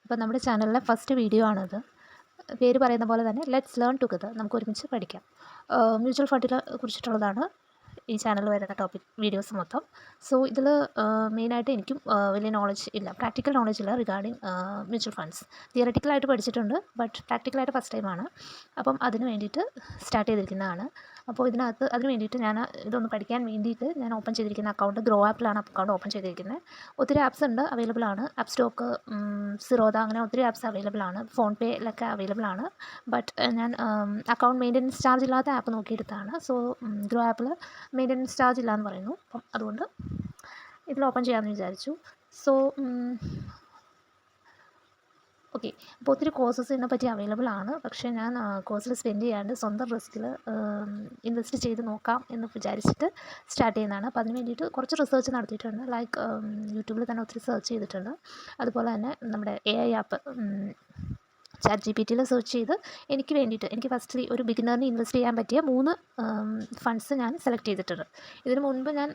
അപ്പോൾ നമ്മുടെ ചാനലിലെ ഫസ്റ്റ് വീഡിയോ ആണിത്. പേര് പറയുന്ന പോലെ തന്നെ ലെറ്റ്സ് ലേൺ ടുഗദർ, നമുക്ക് ഒരുമിച്ച് പഠിക്കാം. മ്യൂച്വൽ ഫണ്ടിനെ കുറിച്ചിട്ടുള്ളതാണ് ഈ ചാനലിൽ വരുന്ന ടോപ്പിക് വീഡിയോസ് മൊത്തം. സോ ഇതിൽ മെയിനായിട്ട് എനിക്കും വലിയ നോളജ് ഇല്ല, പ്രാക്ടിക്കൽ നോളജ് ഇല്ല റിഗാർഡിങ് മ്യൂച്വൽ ഫണ്ട്സ്. തിയററ്റിക്കലായിട്ട് പഠിച്ചിട്ടുണ്ട്, ബട്ട് പ്രാക്ടിക്കലായിട്ട് ഫസ്റ്റ് ടൈമാണ്. അപ്പം അതിന് വേണ്ടിയിട്ട് സ്റ്റാർട്ട് ചെയ്തിരിക്കുന്നതാണ്. അപ്പോൾ ഇതിനകത്ത് അതിന് വേണ്ടിയിട്ട് ഞാൻ ഇതൊന്ന് പഠിക്കാൻ വേണ്ടിയിട്ട് ഞാൻ ഓപ്പൺ ചെയ്തിരിക്കുന്ന അക്കൗണ്ട് ഗ്രോ ആപ്പിലാണ് അക്കൗണ്ട് ഓപ്പൺ ചെയ്തിരിക്കുന്നത്. ഒത്തിരി ആപ്സ് ഉണ്ട്, അവൈലബിൾ ആണ്. ആപ്പ് സ്റ്റോക്ക്, സിറോദ, അങ്ങനെ ഒത്തിരി ആപ്സ് അവൈലബിൾ ആണ്. ഫോൺ പേയിലൊക്കെ അവൈലബിൾ ആണ്. ബട്ട് ഞാൻ അക്കൗണ്ട് മെയിൻ്റനൻസ് ചാർജ് ഇല്ലാത്ത ആപ്പ് നോക്കിയെടുത്താണ്. സോ ഗ്രോ ആപ്പിൽ മെയിൻ്റനൻസ് ചാർജ് ഇല്ല എന്ന് പറയുന്നു. അപ്പം അതുകൊണ്ട് ഇതിൽ ഓപ്പൺ ചെയ്യാമെന്ന് വിചാരിച്ചു. സോ ഓക്കെ, അപ്പോൾ ഒത്തിരി കോഴ്സസ് ഇതിനെപ്പറ്റി അവൈലബിൾ ആണ്. പക്ഷേ ഞാൻ കോഴ്സിൽ സ്പെൻഡ് ചെയ്യാണ്ട് സ്വന്തം റിസ്കിൽ ഇൻവെസ്റ്റ് ചെയ്ത് നോക്കാം എന്ന് വിചാരിച്ചിട്ട് സ്റ്റാർട്ട് ചെയ്യുന്നതാണ്. അപ്പോൾ അതിന് വേണ്ടിയിട്ട് കുറച്ച് റിസർച്ച് നടത്തിയിട്ടുണ്ട്. ലൈക്ക് യൂട്യൂബിൽ തന്നെ ഒത്തിരി സെർച്ച് ചെയ്തിട്ടുണ്ട്. അതുപോലെ തന്നെ നമ്മുടെ AI ആപ്പ് ChatGPT സെർച്ച് ചെയ്ത് എനിക്ക് ഫസ്റ്റ്ലി ഒരു ബിഗിനറിന് ഇൻവെസ്റ്റ് ചെയ്യാൻ പറ്റിയ 3 ഫണ്ട്സ് ഞാൻ സെലക്ട് ചെയ്തിട്ടുണ്ട്. ഇതിന് മുൻപ് ഞാൻ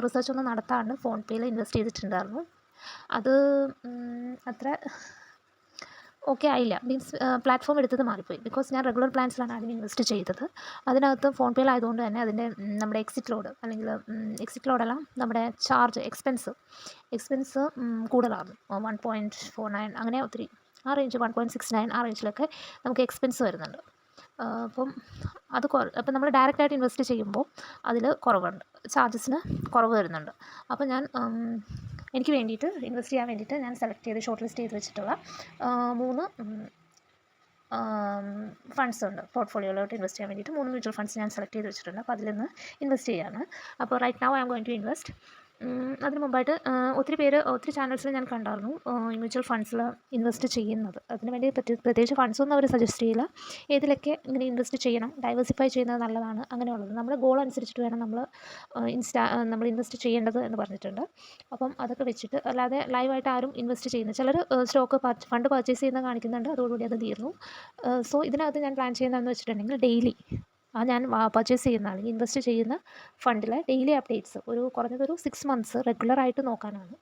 റിസർച്ച് ഒന്നും നടത്താണ്ട് ഫോൺ പേയിൽ ഇൻവെസ്റ്റ് ചെയ്തിട്ടുണ്ടായിരുന്നു. അത് അത്ര ഓക്കെ ആയില്ല. മീൻസ് പ്ലാറ്റ്ഫോം എടുത്തത് മാറിപ്പോയി. ബിക്കോസ് ഞാൻ റെഗുലർ പ്ലാൻസിലാണ് ആദ്യം ഇൻവെസ്റ്റ് ചെയ്തത്. അതിനകത്ത് ഫോൺ പേയിലായതുകൊണ്ട് തന്നെ അതിൻ്റെ നമ്മുടെ എക്സിറ്റ് ലോഡ്, അല്ലെങ്കിൽ എക്സിറ്റ് ലോഡെല്ലാം നമ്മുടെ ചാർജ് എക്സ്പെൻസ് കൂടുതലാണ്. 1.49 അങ്ങനെ ഒത്തിരി ആ റേഞ്ച്, 1.69 ആ റേഞ്ചിലൊക്കെ നമുക്ക് എക്സ്പെൻസ് വരുന്നുണ്ട്. അപ്പം അപ്പം നമ്മൾ ഡയറക്റ്റായിട്ട് ഇൻവെസ്റ്റ് ചെയ്യുമ്പോൾ അതിൽ കുറവുണ്ട്, ചാർജസിന് കുറവ് വരുന്നുണ്ട്. അപ്പോൾ ഞാൻ എനിക്ക് വേണ്ടിയിട്ട് ഇൻവെസ്റ്റ് ചെയ്യാൻ വേണ്ടിയിട്ട് ഞാൻ ഷോർട്ട് ലിസ്റ്റ് ചെയ്ത് വെച്ചിട്ടുള്ള 3 ഫണ്ട്സ് ഉണ്ട്. പോർട്ട്ഫോളിയോയിലോട്ട് ഇൻവെസ്റ്റ് ചെയ്യാൻ വേണ്ടിയിട്ട് 3 മ്യൂച്വൽ ഫണ്ട്സ് ഞാൻ സെലക്ട് ചെയ്ത് വെച്ചിട്ടുണ്ട്. അപ്പോൾ അതിൽ നിന്ന് ഇൻവെസ്റ്റ് ചെയ്യാണ്. അപ്പോൾ right now I am going to invest. അതിന് മുമ്പായിട്ട് ഒത്തിരി ചാനൽസിൽ ഞാൻ കണ്ടായിരുന്നു മ്യൂച്വൽ ഫണ്ട്സിൽ ഇൻവെസ്റ്റ് ചെയ്യുന്നത്. അതിന് വേണ്ടി പ്രത്യേകിച്ച് ഫണ്ട്സൊന്നും അവർ സജസ്റ്റ് ചെയ്യില്ല. ഏതിലൊക്കെ ഇങ്ങനെ ഇൻവെസ്റ്റ് ചെയ്യണം, ഡൈവേഴ്സിഫൈ ചെയ്യുന്നത് നല്ലതാണ്, അങ്ങനെയുള്ളത് നമ്മുടെ ഗോൾ അനുസരിച്ചിട്ട് വേണം നമ്മൾ ഇൻവെസ്റ്റ് ചെയ്യേണ്ടത് എന്ന് പറഞ്ഞിട്ടുണ്ട്. അപ്പം അതൊക്കെ വെച്ചിട്ട്, അല്ലാതെ ലൈവായിട്ട് ആരും ഇൻവെസ്റ്റ് ചെയ്യുന്നത്, ചിലർ ഫണ്ട് പർച്ചേസ് ചെയ്യുന്നത് കാണിക്കുന്നുണ്ട്, അതോടുകൂടി അത് തീർന്നു. സോ ഇതിനകത്ത് ഞാൻ പ്ലാൻ ചെയ്യുന്നതെന്ന് വെച്ചിട്ടുണ്ടെങ്കിൽ ഡെയിലി ഞാൻ പർച്ചേസ് ചെയ്യുന്ന അല്ലെങ്കിൽ ഇൻവെസ്റ്റ് ചെയ്യുന്ന ഫണ്ടിലെ ഡെയിലി അപ്ഡേറ്റ്സ് കുറഞ്ഞതൊരു 6 മന്ത്സ് റെഗുലറായിട്ട് നോക്കാനാണ്.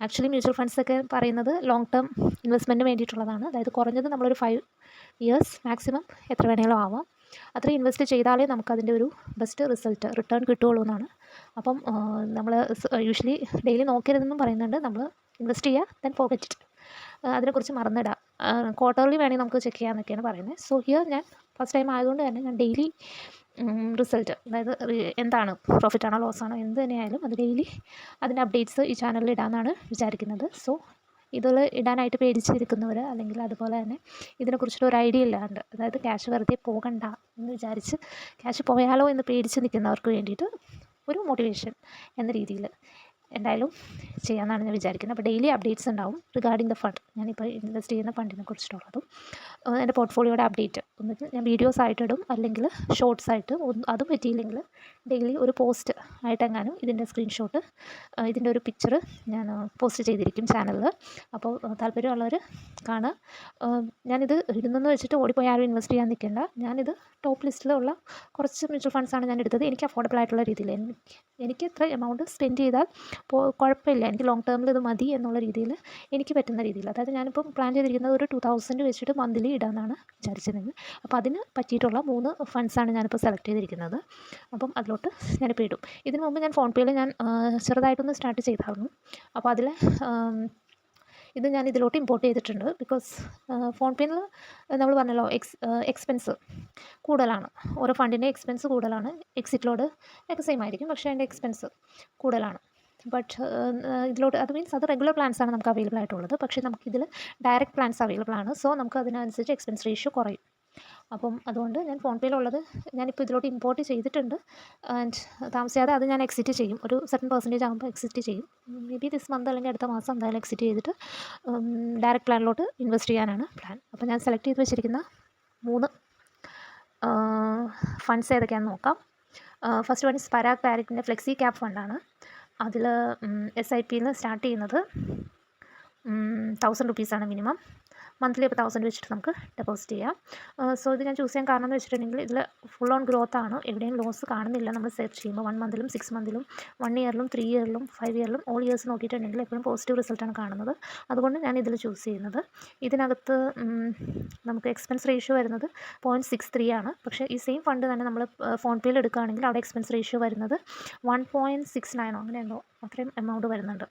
ആക്ച്വലി മ്യൂച്വൽ ഫണ്ട്സൊക്കെ പറയുന്നത് ലോങ് ടേം ഇൻവെസ്റ്റ്മെൻറ്റിന് വേണ്ടിയിട്ടുള്ളതാണ്. അതായത് കുറഞ്ഞത് നമ്മളൊരു 5 ഇയേഴ്സ്, മാക്സിമം എത്ര വേണമെങ്കിലും ആവാം, അത്രയും ഇൻവെസ്റ്റ് ചെയ്താലേ നമുക്കതിൻ്റെ ഒരു ബെസ്റ്റ് റിട്ടേൺ കിട്ടുകയുള്ളൂ എന്നാണ്. അപ്പം നമ്മൾ യൂഷ്വലി ഡെയിലി നോക്കരുതെന്നും പറയുന്നുണ്ട്. നമ്മൾ ഇൻവെസ്റ്റ് ചെയ്യുക, ദെൻ ഫോർഗെറ്റ് ഇറ്റ്, അതിനെക്കുറിച്ച് മറന്നിടുക. ക്വാർട്ടർലി വേണമെങ്കിൽ നമുക്ക് ചെക്ക് ചെയ്യാമെന്നൊക്കെയാണ് പറയുന്നത്. സോ ഹിയർ ഞാൻ ഫസ്റ്റ് ടൈം ആയതുകൊണ്ട് തന്നെ ഞാൻ ഡെയിലി റിസൾട്ട്, അതായത് എന്താണ്, പ്രോഫിറ്റാണോ ലോസാണോ എന്ത് തന്നെയായാലും അത് ഡെയിലി അതിൻ്റെ അപ്ഡേറ്റ്സ് ഈ ചാനലിൽ ഇടാമെന്നാണ് വിചാരിക്കുന്നത്. സോ ഇതിൽ ഇടാനായിട്ട് പേടിച്ചിരിക്കുന്നവർ, അല്ലെങ്കിൽ അതുപോലെ തന്നെ ഇതിനെക്കുറിച്ചിട്ട് ഒരു ഐഡിയ ഇല്ലാണ്ട്, അതായത് ക്യാഷ് വെറുതെ പോകണ്ട എന്ന് വിചാരിച്ച് ക്യാഷ് പോയാലോ എന്ന് പേടിച്ച് നിൽക്കുന്നവർക്ക് വേണ്ടിയിട്ട് ഒരു മോട്ടിവേഷൻ എന്ന രീതിയിൽ എന്തായാലും ചെയ്യാമെന്നാണ് ഞാൻ വിചാരിക്കുന്നത്. അപ്പോൾ ഡെയിലി അപ്ഡേറ്റ്സ് ഉണ്ടാവും റിഗാർഡിങ് ദ ഫണ്ട്, ഞാനിപ്പോൾ ഇൻവെസ്റ്റ് ചെയ്യുന്ന ഫണ്ടിനെ കുറിച്ചിട്ടുള്ളതും എൻ്റെ പോർട്ട്ഫോളിയോയുടെ അപ്ഡേറ്റ് ഒന്നിട്ട് ഞാൻ വീഡിയോസ് ആയിട്ട് ഇടും, അല്ലെങ്കിൽ ഷോർട്സ് ആയിട്ട്, അതും പറ്റിയില്ലെങ്കിൽ ഡെയിലി ഒരു പോസ്റ്റ് ആയിട്ടെങ്ങാനും ഇതിൻ്റെ സ്ക്രീൻഷോട്ട്, ഇതിൻ്റെ ഒരു പിക്ചർ ഞാൻ പോസ്റ്റ് ചെയ്തിരിക്കും ചാനലിൽ. അപ്പോൾ താല്പര്യമുള്ളവർ കാണുക. ഞാനിത് ഇടുന്നെന്ന് വെച്ചിട്ട് ഓടിപ്പോയി ആരും ഇൻവെസ്റ്റ് ചെയ്യാൻ നിൽക്കേണ്ട. ഞാനിത് ടോപ്പ് ലിസ്റ്റിലുള്ള കുറച്ച് മ്യൂച്വൽ ഫണ്ട്സാണ് ഞാൻ എടുത്തത്. എനിക്ക് അഫോർഡബിൾ ആയിട്ടുള്ള രീതിയിൽ, എനിക്ക് എത്ര എമൗണ്ട് സ്പെൻഡ് ചെയ്താൽ കുഴപ്പമില്ല, എനിക്ക് ലോങ് ടേമിൽ ഇത് മതി എന്നുള്ള രീതിയിൽ, എനിക്ക് പറ്റുന്ന രീതിയിൽ, അതായത് ഞാനിപ്പം പ്ലാൻ ചെയ്തിരിക്കുന്നത് ഒരു 2000 വെച്ചിട്ട് മന്ത്ലി ഇടാമെന്നാണ് വിചാരിച്ചിരുന്നത്. അപ്പോൾ അതിന് പറ്റിയിട്ടുള്ള 3 ഫണ്ട്സാണ് ഞാനിപ്പോൾ സെലക്ട് ചെയ്തിരിക്കുന്നത്. അപ്പം അതിലോട്ട് ഞാനിപ്പോൾ ഇടും. ഇതിന് മുമ്പ് ഞാൻ ഫോൺ പേയിൽ ഞാൻ ചെറുതായിട്ടൊന്ന് സ്റ്റാർട്ട് ചെയ്തായിരുന്നു. അപ്പോൾ അതിൽ ഇത് ഞാൻ ഇതിലോട്ട് ഇമ്പോർട്ട് ചെയ്തിട്ടുണ്ട്. ബിക്കോസ് ഫോൺ പേയിൽ നമ്മൾ പറഞ്ഞല്ലോ എക്സ്പെൻസ് കൂടുതലാണ്, ഓരോ ഫണ്ടിൻ്റെ എക്സ്പെൻസ് കൂടുതലാണ്. എക്സിറ്റ് ലോഡ് ഒക്കെ സെയിം ആയിരിക്കും, പക്ഷേ അതിൻ്റെ എക്സ്പെൻസ് കൂടുതലാണ്. ബട്ട് ഇതിലോട്ട്, അത് മീൻസ് അത് റെഗുലർ പ്ലാൻസാണ് നമുക്ക് അവൈലബിൾ ആയിട്ടുള്ളത്. പക്ഷേ നമുക്കിതിൽ ഡയറക്റ്റ് പ്ലാൻസ് അവൈലബിൾ ആണ്. സോ നമുക്ക് അതിനനുസരിച്ച് എക്സ്പെൻസ് റേഷ്യോ കുറയും. അപ്പം അതുകൊണ്ട് ഞാൻ ഫോൺ പേയിലുള്ളത് ഞാനിപ്പോൾ ഇതിലോട്ട് ഇമ്പോർട്ട് ചെയ്തിട്ടുണ്ട്. ആൻഡ് താമസിയാതെ അത് ഞാൻ എക്സിറ്റ് ചെയ്യും. ഒരു സർട്ടൻ പെർസെൻറ്റേജ് ആകുമ്പോൾ എക്സിറ്റ് ചെയ്യും. മേ ബി ദിസ് മന്ത് അല്ലെങ്കിൽ അടുത്ത മാസം എന്തായാലും എക്സിറ്റ് ചെയ്തിട്ട് ഡയറക്റ്റ് പ്ലാനിലോട്ട് ഇൻവെസ്റ്റ് ചെയ്യാനാണ് പ്ലാൻ. അപ്പോൾ ഞാൻ സെലക്ട് ചെയ്ത് വെച്ചിരിക്കുന്ന 3 ഫണ്ട്സ് ഏതൊക്കെയാണെന്ന് നോക്കാം. ഫസ്റ്റ് വൺ പരാഗ് പാരിക്കിൻ്റെ ഫ്ലെക്സി ക്യാപ് ഫണ്ടാണ്. അതിൽ SIPയിൽ സ്റ്റാർട്ട് ചെയ്യുന്നത് 1000 റുപ്പീസാണ് മിനിമം. മന്ത്ലി അപ്പോൾ 1000 വെച്ചിട്ട് നമുക്ക് ഡെപ്പോസിറ്റ് ചെയ്യാം. സോ ഇത് ഞാൻ ചൂസ് ചെയ്യാൻ കാരണം എന്ന് വെച്ചിട്ടുണ്ടെങ്കിൽ ഇതിൽ ഫുൾ ഓൺ ഗ്രോത്ത് ആണ്. എവിടെയും ലോസ് കാണുന്നില്ല. നമ്മൾ സെർച്ച് ചെയ്യുമ്പോൾ 1 മന്തിലും 6 മന്തിലും 1 ഇയറിലും 3 ഇയറിലും 5 ഇയറിലും ഓൾ ഇയേഴ്സ് നോക്കിയിട്ടുണ്ടെങ്കിൽ എപ്പോഴും പോസിറ്റീവ് റിസൾട്ടാണ് കാണുന്നത്. അതുകൊണ്ട് ഞാൻ ഇതിൽ ചൂസ് ചെയ്യുന്നത്. ഇതിനകത്ത് നമുക്ക് എക്സ്പെൻസ് റേഷ്യോ വരുന്നത് 0.63 ആണ്. പക്ഷേ ഈ സെയിം ഫണ്ട് തന്നെ നമ്മൾ ഫോൺ പേയിൽ എടുക്കുകയാണെങ്കിൽ അവിടെ എക്സ്പെൻസ് റേഷ്യോ വരുന്നത് 1.69 അങ്ങനെ എന്തോ അത്രയും എമൗണ്ട് വരുന്നുണ്ട്.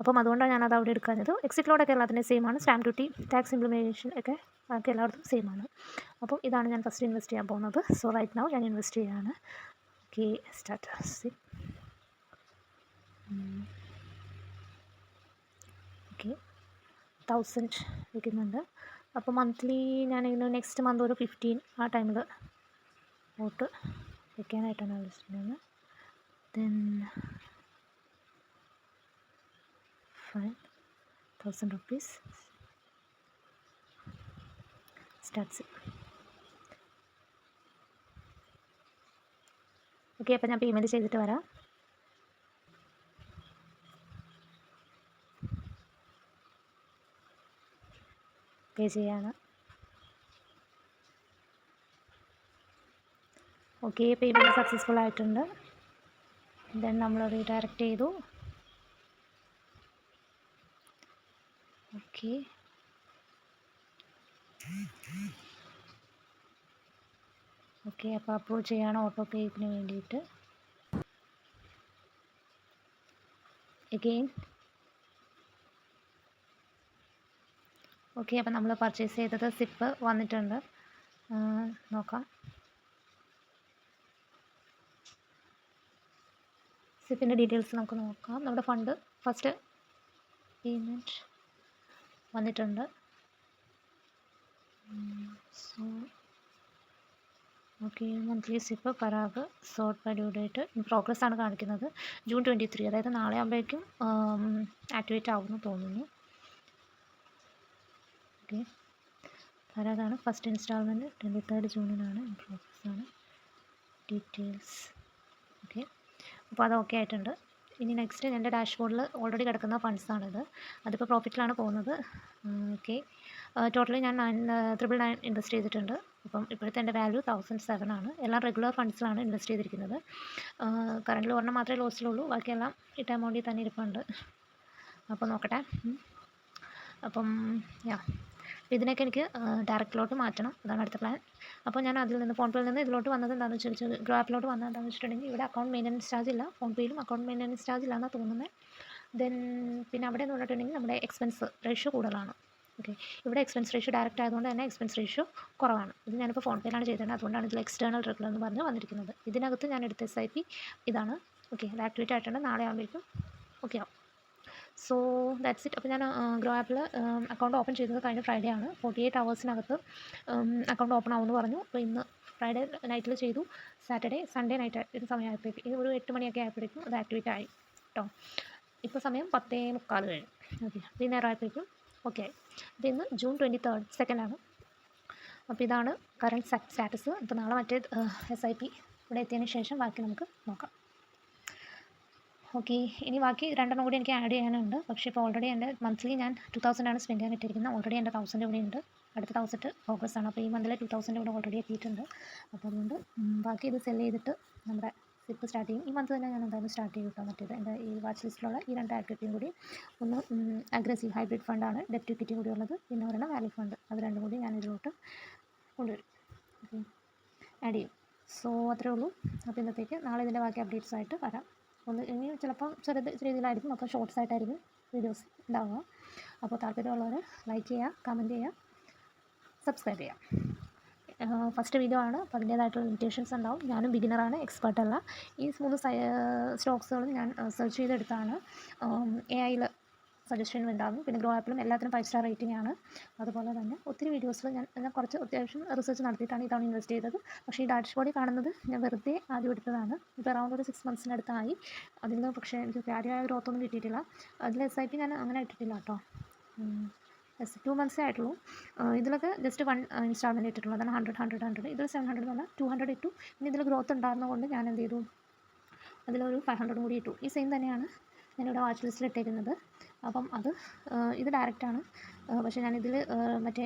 അപ്പം അതുകൊണ്ടാണ് ഞാനത് അവിടെ എടുക്കാഞ്ഞത്. എക്സിറ്റ് ലോഡൊക്കെ എല്ലാത്തിനും സെയിം ആണ്. സ്റ്റാമ്പ് ഡ്യൂട്ടി, ടാക്സ് ഇംപ്ലിമെൻറ്റേഷൻ ഒക്കെ ബാക്കി എല്ലായിടത്തും സെയിം ആണ്. അപ്പം ഇതാണ് ഞാൻ ഫസ്റ്റ് ഇൻവെസ്റ്റ് ചെയ്യാൻ പോകുന്നത്. സോ റൈറ്റ് നൗ ഞാൻ ഇൻവെസ്റ്റ് ചെയ്യുകയാണ്. Okay, start. ഓക്കെ, 1000 വയ്ക്കുന്നുണ്ട്. അപ്പോൾ മന്ത്ലി ഞാനിങ്ങനെ നെക്സ്റ്റ് മന്ത് ഒരു 15 ആ ടൈമിൽ വോട്ട് വയ്ക്കാനായിട്ടാണ് ആലോചിച്ചിട്ടുള്ളത്. Then 5,000 rupees starts. ഓക്കെ, അപ്പോൾ ഞാൻ പേയ്മെൻറ്റ് ചെയ്തിട്ട് വരാം. പേ ചെയ്യാണ്. ഓക്കെ, പേയ്മെൻറ്റ് സക്സസ്ഫുൾ ആയിട്ടുണ്ട്. ദെൻ നമ്മൾ റീഡയറക്റ്റ് ചെയ്തു. ഓക്കെ, ഓക്കെ, അപ്പോൾ അപ്രൂവ് ചെയ്യാണ് ഓട്ടോ പേയ്ക്ക് വേണ്ടിയിട്ട്. എഗെയിൻ ഓക്കെ, അപ്പോൾ നമ്മൾ പർച്ചേസ് ചെയ്തത് സിപ്പ് വന്നിട്ടുണ്ട്. നോക്കാം. സിപ്പിൻ്റെ ഡീറ്റെയിൽസ് നമുക്ക് നോക്കാം. നമ്മുടെ ഫണ്ട് ഫസ്റ്റ് പേയ്മെൻറ്റ് വന്നിട്ടുണ്ട്. So okay, monthly SIP Parag sort by due date in progress ആണ് കാണിക്കുന്നത്. ജൂൺ 23, അതായത് നാളെ ആകുമ്പോഴേക്കും ആക്ടിവേറ്റ് ആവുമെന്ന് തോന്നുന്നു. ഓക്കെ, പരാഗാണ്. ഫസ്റ്റ് ഇൻസ്റ്റാൾമെൻറ്റ് 23rd ജൂണിനാണ്. ഇൻ പ്രോഗ്രസ് ആണ്. ഡീറ്റെയിൽസ് ഓക്കെ, അപ്പോൾ അത് ഓക്കെ ആയിട്ടുണ്ട്. ഇനി നെക്സ്റ്റ് എൻ്റെ ഡാഷ്ബോർഡിൽ ഓൾറെഡി കിടക്കുന്ന ഫണ്ട്സാണിത്. അതിപ്പോൾ പ്രോഫിറ്റിലാണ് പോകുന്നത്. ഓക്കെ, ടോട്ടലി ഞാൻ 999 ഇൻവെസ്റ്റ് ചെയ്തിട്ടുണ്ട്. അപ്പം ഇപ്പോഴത്തെ എൻ്റെ വാല്യൂ 1007 ആണ്. എല്ലാം റെഗുലർ ഫണ്ട്സിലാണ് ഇൻവെസ്റ്റ് ചെയ്തിരിക്കുന്നത്. കറൻറ്റിൽ ഒരെണ്ണം മാത്രമേ ലോസിലുള്ളൂ. ബാക്കിയെല്ലാം ഇട്ട എമൗണ്ടിൽ തന്നെ ഇരിപ്പുണ്ട്. അപ്പോൾ നോക്കട്ടെ. അപ്പം ഇതിനൊക്കെ എനിക്ക് ഡയറക്റ്റിലോട്ട് മാറ്റണം. അതാണ് അടുത്ത പ്ലാൻ. അപ്പോൾ ഞാൻ അതിൽ നിന്ന് ഫോൺ പേയിൽ നിന്ന് ഇതിലോട്ട് വന്നത് എന്താണെന്ന് വെച്ചാൽ ഗ്രോ ആപ്പിലോട്ട് വന്നത് എന്താണെന്ന് വെച്ചിട്ടുണ്ടെങ്കിൽ ഇവിടെ അക്കൗണ്ട് മെയിൻ്റനൻസ് ചാർജ് ഇല്ല. ഫോൺ പേയിലും അക്കൗണ്ട് മെയിൻ്റനൻസ് ചാർജ് ഇല്ലാന്നാണ് തോന്നുന്നത്. ദെൻ പിന്നെ അവിടെ എന്ന് പറഞ്ഞിട്ടുണ്ടെങ്കിൽ നമ്മുടെ എക്സ്പെൻസ് റേഷ്യോ കൂടുതലാണ്. ഓക്കെ, ഇവിടെ എക്സ്പെൻസ് റേഷ്യോ ഡയറക്റ്റ് ആയതുകൊണ്ട് തന്നെ എക്സ്പെൻസ് റേഷ്യോ കുറവാണ്. ഇത് ഞാനിപ്പോൾ ഫോൺ പേയിലാണ് ചെയ്തത്. അതുകൊണ്ടാണ് ഇതിൽ എക്സ്റ്റേണൽ റെഗുലർ എന്ന് പറഞ്ഞ് വന്നിരിക്കുന്നത്. ഇതിനകത്ത് ഞാൻ എടുത്ത SIP ഇതാണ്. ഓക്കെ, അത് ആക്ടിവേറ്റ് ആയിട്ടുണ്ട്. നാളെ ആകുമ്പോഴേക്കും ഓക്കെ ആവും. So that's it. അപ്പോൾ ഞാൻ ഗ്രോ ആപ്പിൽ അക്കൗണ്ട് ഓപ്പൺ ചെയ്തത് കഴിഞ്ഞ ഫ്രൈഡേ ആണ്. 48 hours അക്കൗണ്ട് ഓപ്പൺ ആവുമെന്ന് പറഞ്ഞു. അപ്പോൾ ഇന്ന് ഫ്രൈഡേ നൈറ്റിൽ ചെയ്തു. സാറ്റർഡേ സൺഡേ നൈറ്റ് ഇത് സമയമായപ്പോഴേക്കും ഇത് ഒരു 8 മണിയൊക്കെ ആയപ്പോഴേക്കും അത് ആക്ടിവേറ്റ് ആയി കേട്ടോ. ഇപ്പോൾ സമയം 10:45 കഴിഞ്ഞു. ഓക്കെ, അപ്പോൾ ഈ നേരം ആയപ്പോഴേക്കും ഓക്കെ ആയി. അപ്പോൾ ഇന്ന് ജൂൺ 23rd ആണ്. അപ്പോൾ ഇതാണ് കറൻറ്റ് സ്റ്റാറ്റസ്. ഇപ്പോൾ നാളെ മറ്റേ SIP ഇവിടെ എത്തിയതിന് ശേഷം ബാക്കി നമുക്ക് നോക്കാം. ഓക്കെ, ഇനി ബാക്കി 2 കൂടി എനിക്ക് ആഡ് ചെയ്യാനുണ്ട്. പക്ഷേ ഇപ്പോൾ ഓൾറെഡി എൻ്റെ മന്ത്ലി ഞാൻ 2000 ആണ് സ്പെൻഡ് ചെയ്യാൻ ഇട്ടിരിക്കുന്നത്. ഓൾറെഡി എൻ്റെ 1000 ഇവിടെ ഉണ്ട്. അടുത്ത 1000 പ്രോഗ്രസ് ആണ്. അപ്പോൾ ഈ മന്തിലെ 2000 ഇവിടെ ഓൾറെഡി എത്തിയിട്ടുണ്ട്. അപ്പോൾ അതുകൊണ്ട് ബാക്കി ഇത് സെല് ചെയ്തിട്ട് നമ്മുടെ സിപ്പ് സ്റ്റാർട്ട് ചെയ്യും. ഈ മന്ത് തന്നെ ഞാൻ എന്തായാലും സ്റ്റാർട്ട് ചെയ്യും കേട്ടോ. മറ്റേത് എൻ്റെ ഈ വാച്ച് ലിസ്റ്റിലുള്ള ഈ 2 ആക്ടിവിറ്റിയും കൂടി, ഒന്ന് അഗ്രസീവ് ഹൈബ്രിഡ് ഫണ്ടാണ്, ഡെപ്റ്റ് ഇക്വിറ്റി കൂടി ഉള്ളത്. പിന്നെ ഒരെണ്ണം വാല്യൂ ഫണ്ട്. അത് 2 കൂടി ഞാൻ ഇതിലോട്ട് കൊണ്ടുവരും. ഓക്കെ, ആഡ് ചെയ്യും. സോ അത്രേ ഉള്ളൂ. അപ്പോൾ ഇന്നത്തേക്ക് നാളെ ഇതിൻ്റെ ബാക്കി അപ്ഡേറ്റ്സ് ആയിട്ട് വരാം. ഇനി ചിലപ്പം ചെറിയ രീതിയിലായിരിക്കും. അപ്പോൾ ഷോർട്സ് ആയിട്ടായിരിക്കും വീഡിയോസ് ഉണ്ടാവുക. അപ്പോൾ താല്പര്യമുള്ളവർ ലൈക്ക് ചെയ്യുക, കമൻറ്റ് ചെയ്യുക, സബ്സ്ക്രൈബ് ചെയ്യുക. ഫസ്റ്റ് വീഡിയോ ആണ്. അപ്പോൾ അതിൻ്റേതായിട്ടുള്ള ലിമിറ്റേഷൻസ് ഉണ്ടാവും. ഞാനും ബിഗിനറാണ്, എക്സ്പേർട്ടല്ല. ഈ 3 സ്റ്റോക്സുകളും ഞാൻ സെർച്ച് ചെയ്തെടുത്താണ്. AI സജഷൻ ഉണ്ടാകും. പിന്നെ ഗ്രോ ആപ്പിലും എല്ലാത്തിനും 5 സ്റ്റാർ റേറ്റിംഗ് ആണ്. അതുപോലെ തന്നെ ഒത്തിരി വീഡിയോസിൽ ഞാൻ കുറച്ച് അത്യാവശ്യം റിസർച്ച് നടത്തിയിട്ടാണ് ഇതാണ് ഇൻവെസ്റ്റ് ചെയ്തത്. പക്ഷേ ഈ ഡാഷ്ബോർഡിൽ കാണുന്നത് ഞാൻ വെറുതെ ആദ്യം എടുത്തതാണ്. ഇപ്പോൾ അറൗണ്ട് ഒരു 6 monthsനടുത്തായി. അതിൽ പക്ഷേ എനിക്ക് കാര്യമായ ഗ്രോത്തൊന്നും കിട്ടിയിട്ടില്ല. അതിൽ SIP ഞാൻ അങ്ങനെ ഇട്ടിട്ടില്ല കേട്ടോ. 2 monthsേ ആയിട്ടുള്ളൂ. ഇതിലൊക്കെ ജസ്റ്റ് 1 ഇൻസ്റ്റാൾമെൻറ്റ് ഇട്ടിട്ടുള്ളൂ. അതാണ് 100 ഇതിൽ 700 എന്നല്ല 200 ഇട്ടു. പിന്നെ ഇതിൽ ഗ്രോത്ത് ഉണ്ടായിരുന്നതുകൊണ്ട് ഞാൻ എന്ത് ചെയ്തു, അതിലൊരു 500 കൂടി ഇട്ടു. ഈ സെയിം തന്നെയാണ് ഞാനിവിടെ വാച്ച് ലിസ്റ്റിൽ ഇട്ടേക്കുന്നത്. അപ്പം അത് ഇത് ഡയറക്റ്റാണ്, പക്ഷേ ഞാനിതിൽ മറ്റേ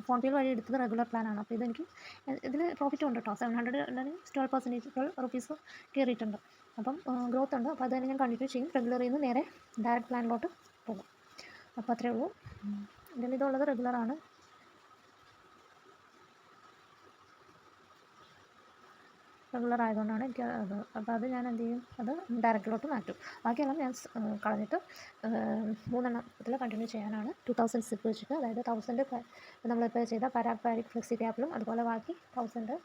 ഫോൺ പേ വഴി എടുത്തത് റെഗുലർ പ്ലാനാണ്. അപ്പോൾ ഇതെനിക്ക് ഇതിൽ പ്രോഫിറ്റും ഉണ്ട് കേട്ടോ. 700 12% 12 റുപ്പീസ് കയറിയിട്ടുണ്ട്. അപ്പം ഗ്രോത്ത് ഉണ്ട്. അപ്പോൾ അത് തന്നെ ഞാൻ കണ്ടിന്യൂ ചെയ്യും. റെഗുലറിൽ നിന്ന് നേരെ ഡയറക്റ്റ് പ്ലാനിലോട്ട് പോകും. അപ്പോൾ അത്രയേ ഉള്ളൂ. ഇതിൽ ഇതുള്ളത് റെഗുലറാണ്. റെഗുലർ ആയതുകൊണ്ടാണ് എനിക്ക് അത്. അപ്പോൾ അത് ഞാൻ എന്ത് ചെയ്യും, അത് ഡയറക്റ്റിലോട്ട് മാറ്റും. ബാക്കിയെല്ലാം ഞാൻ കളഞ്ഞിട്ട് 3 എണ്ണത്തിൽ കണ്ടിന്യൂ ചെയ്യാനാണ്. 2000 സിപ്പ് വെച്ചിട്ട്, അതായത് 1000 നമ്മളിപ്പോൾ ചെയ്ത പാരാപാരിക് ഫ്ലെക്സി ക്യാപ്പിലും, അതുപോലെ ബാക്കി 1000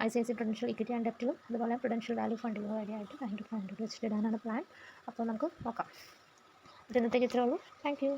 ICICI പ്രൊഡൻഷ്യൽ ഇക്വിറ്റി ആൻഡ് ഡെപ്റ്റിലും, അതുപോലെ പ്രൊഡൻഷ്യൽ വാല്യൂ ഫണ്ടിലും വഴിയായിട്ട് 900 വെച്ചിട്ട് ഇടാനാണ് പ്ലാൻ. അപ്പോൾ നമുക്ക് നോക്കാം. ഇന്നത്തേക്ക് ഇത്രയേ ഉള്ളൂ. Thank you.